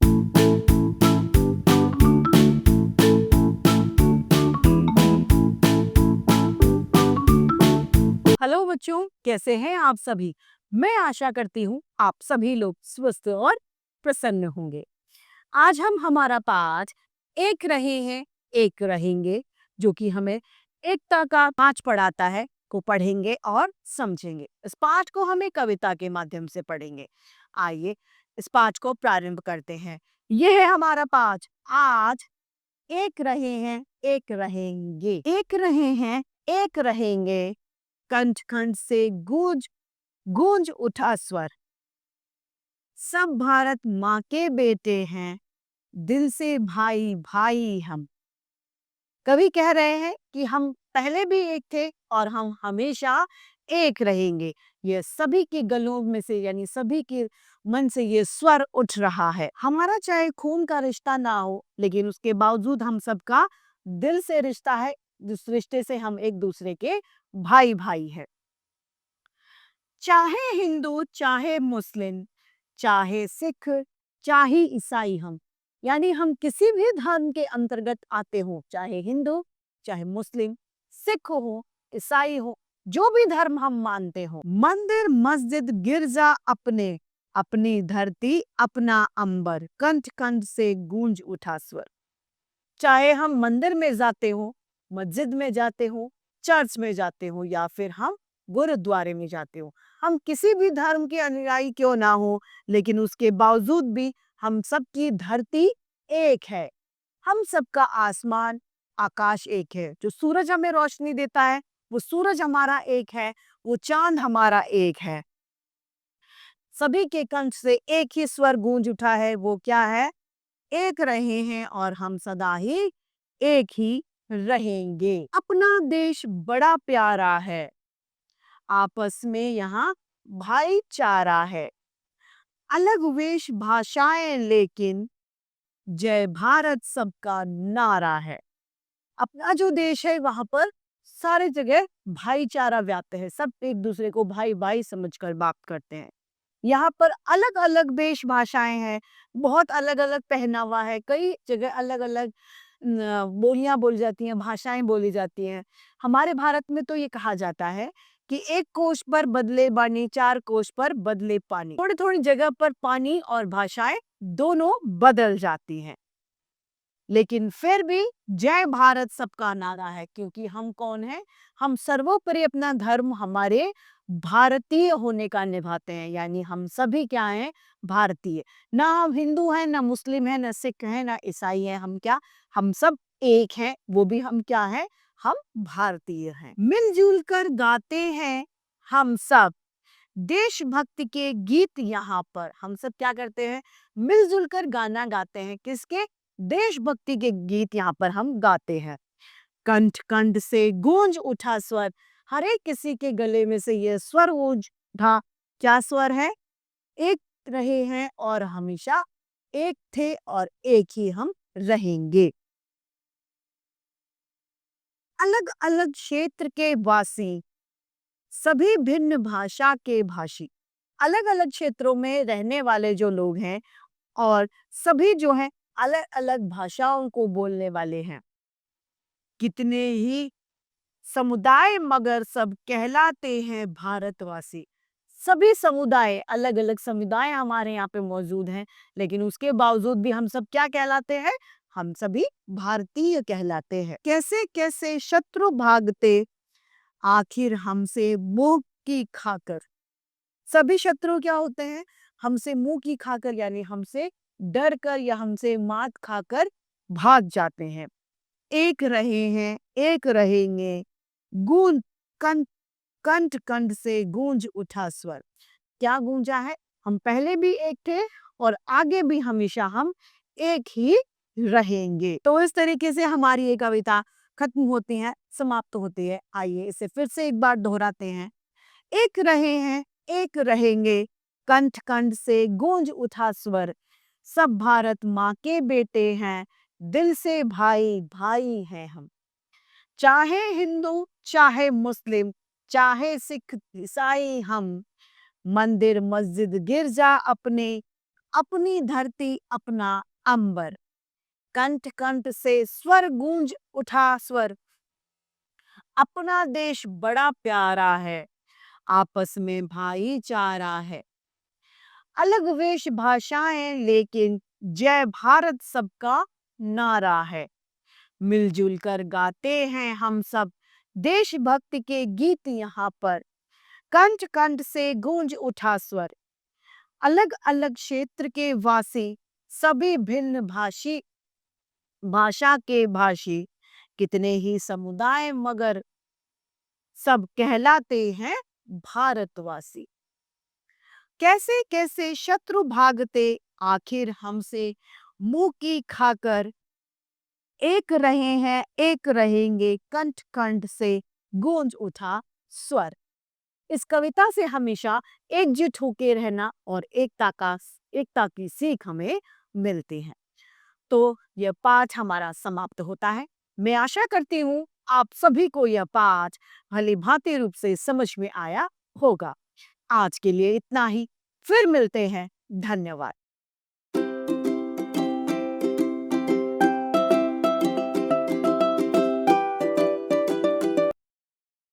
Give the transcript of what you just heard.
Hello बच्चों, कैसे हैं आप सभी। मैं आशा करती हूँ आप सभी लोग स्वस्थ और प्रसन्न होंगे। आज हम हमारा पाठ एक रहे हैं एक रहेंगे, जो कि हमें एकता का पाठ पढ़ाता है, को पढ़ेंगे और समझेंगे। इस पाठ को हमें कविता के माध्यम से पढ़ेंगे। आइए इस पाठ को प्रारंभ करते हैं। यह है हमारा पाठ। आज एक रहे हैं एक रहेंगे, एक रहे हैं एक रहेंगे, कंठ कंठ से गूंज गूंज उठा स्वर। सब भारत माँ के बेटे हैं, दिल से भाई भाई हम। कवि कह रहे हैं कि हम पहले भी एक थे और हम हमेशा एक रहेंगे। ये सभी के गलों में से, यानी सभी के मन से ये स्वर उठ रहा है। हमारा चाहे खून का रिश्ता ना हो, लेकिन उसके बावजूद हम सबका दिल से रिश्ता है, जिस रिश्ते से हम एक दूसरे के भाई भाई है। चाहे हिंदू चाहे मुस्लिम, चाहे सिख चाहे ईसाई, हम यानी हम किसी भी धर्म के अंतर्गत आते हो, चाहे हिंदू चाहे मुस्लिम, सिख हो ईसाई हो, जो भी धर्म हम मानते हो। मंदिर मस्जिद गिरजा अपने, अपनी धरती अपना अंबर, कंठ कंठ से गूंज उठा स्वर। चाहे हम मंदिर में जाते हो, मस्जिद में जाते हो, चर्च में जाते हो, या फिर हम गुरुद्वारे में जाते हो, हम किसी भी धर्म के अनुयायी क्यों ना हो, लेकिन उसके बावजूद भी हम सबकी धरती एक है। हम सबका आसमान आकाश एक है। जो सूरज हमें रोशनी देता है, वो सूरज हमारा एक है, वो चांद हमारा एक है। सभी के कंठ से एक ही स्वर गूंज उठा है, वो क्या है? एक रहे हैं और हम सदा ही एक ही रहेंगे। अपना देश बड़ा प्यारा है, आपस में यहाँ भाईचारा है। अलग वेश भाषाएं लेकिन जय भारत सबका नारा है। अपना जो देश है वहां पर सारे जगह भाईचारा व्याप्त है, सब एक दूसरे को भाई भाई समझकर बात करते हैं। यहाँ पर अलग अलग वेश भाषाएं हैं, बहुत अलग अलग पहनावा है, कई जगह अलग अलग बोलियां बोली जाती हैं, भाषाएं बोली जाती हैं। हमारे भारत में तो ये कहा जाता है कि एक कोस पर बदले बानी, चार कोस पर बदले पानी। थोड़ी थोड़ी जगह पर पानी और भाषाएं दोनों बदल जाती हैं, लेकिन फिर भी जय भारत सबका नारा है, क्योंकि हम कौन है? हम सर्वोपरि अपना धर्म हमारे भारतीय होने का निभाते हैं, यानी हम सभी क्या हैं? भारतीय। ना हम हिंदू हैं, ना मुस्लिम हैं, ना सिख हैं, ना ईसाई हैं। हम क्या? हम सब एक हैं। वो भी हम क्या हैं? हम भारतीय हैं। मिलजुल कर गाते हैं हम सब देशभक्ति के गीत। यहाँ पर हम सब क्या करते हैं? मिलजुल कर गाना गाते हैं। किसके? देशभक्ति के गीत यहाँ पर हम गाते हैं। कंठ कंठ से गूंज उठा स्वर, हर एक किसी के गले में से ये स्वर गूंज उठा। क्या स्वर है? एक रहे हैं और हमेशा एक थे और एक ही हम रहेंगे। अलग अलग क्षेत्र के वासी, सभी भिन्न भाषा के भाषी। अलग अलग क्षेत्रों में रहने वाले जो लोग हैं, और सभी जो हैं अलग अलग भाषाओं को बोलने वाले हैं। कितने ही समुदाय मगर सब कहलाते हैं भारतवासी। सभी समुदाय, अलग अलग समुदाय हमारे यहाँ पे मौजूद हैं, लेकिन उसके बावजूद भी हम सब क्या कहलाते हैं? हम सभी भारतीय कहलाते हैं। कैसे कैसे शत्रु भागते, आखिर हमसे मुंह की खाकर। सभी शत्रु क्या होते हैं? हमसे मुंह की खाकर, यानी हमसे डर कर या हमसे मात खाकर भाग जाते हैं। एक रहे हैं एक रहेंगे, गूंज कंठ कंठ कंठ से गूंज उठा स्वर। क्या गूंजा है? हम पहले भी एक थे और आगे भी हमेशा हम एक ही रहेंगे। तो इस तरीके से हमारी ये कविता खत्म होती है, समाप्त होती है। आइए इसे फिर से एक बार दोहराते हैं। एक रहे हैं एक रहेंगे, कंठ कंठ से गूंज उठा स्वर। सब भारत माँ के बेटे हैं, दिल से भाई भाई हैं हम। चाहे हिंदू चाहे मुस्लिम, चाहे सिख ईसाई, हम मंदिर मस्जिद गिरजा अपने, अपनी धरती अपना अंबर, कंठ कंठ से स्वर गूंज उठा स्वर, अपना देश बड़ा प्यारा है, आपस में भाईचारा है। अलग वेश भाषाएं लेकिन जय भारत सबका नारा है। मिलजुल कर गाते हैं हम सब देशभक्ति के गीत यहाँ पर, कंठ कंठ से गूंज उठा स्वर। अलग अलग क्षेत्र के वासी, सभी भिन्न भाषी, भाषा के भाषी, कितने ही समुदाय मगर सब कहलाते हैं भारतवासी। कैसे कैसे शत्रु भागते आखिर हमसे मुंह की खाकर, एक रहे हैं एक रहेंगे कंठ कंठ से गूंज उठा स्वर। इस कविता से हमेशा एकजुट होके रहना और एकता की सीख हमें मिलती है। तो यह पाठ हमारा समाप्त होता है। मैं आशा करती हूँ आप सभी को यह पाठ भली भांति रूप से समझ में आया होगा। आज के लिए इतना ही, फिर मिलते हैं। धन्यवाद।